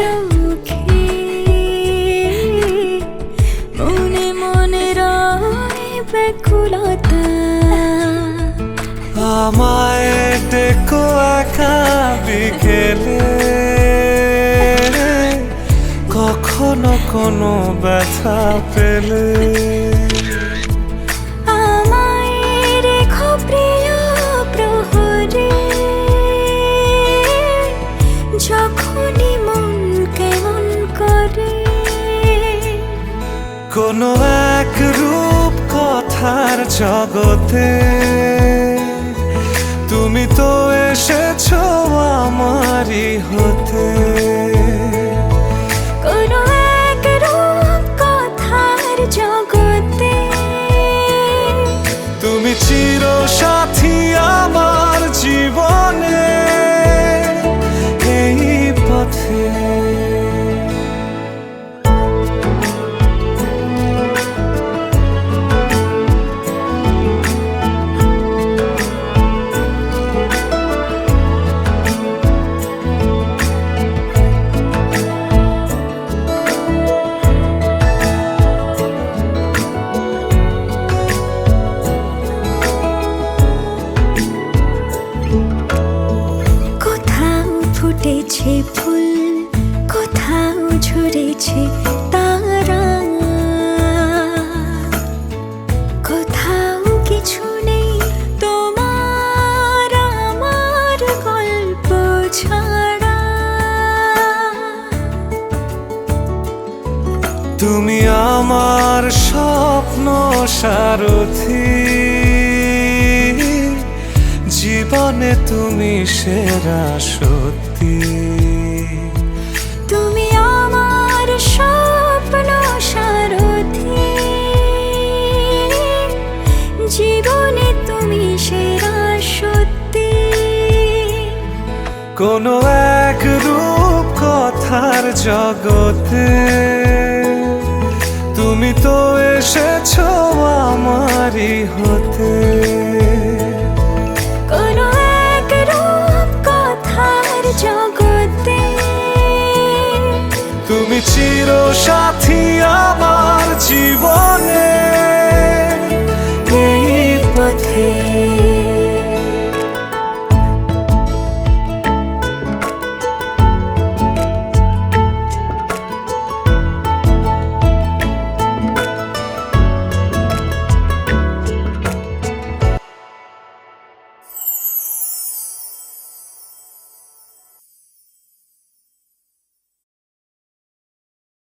চোখে মনে মনে রয় ব্যাকুলতা। আমায় ডেকো একা বিকেলে, কখনো কোনো ব্যথা পেলে। আমায় রেখো প্রিয় প্রহরে, যখনই মন কেমন করে। কোনো এক রূপ কথার জগতে তুমি তো এসেছো আমারই হতে। কোনো এক রূপ কথার জগতে তুমি চির সাথী আমার জীবনে, এই পথে। ফুটেছে ফুল, কোথাও ঝরেছে তারা, কোথাও কিছু নেই তোমার আমার গল্প ছাড়া। তুমি আমার স্বপ্ন সারথি, জীবনে তুমি সেরা সত্যি। তুমি আমার স্বপ্ন সারথি, জীবনে তুমি সেরা সত্যি। কোনো এক রূপ কথার জগতে তুমি তো এসেছো আমারই হতে। কোনো এক রূপ কথার জগতে তুমি চির সাথী আমার জীবনে।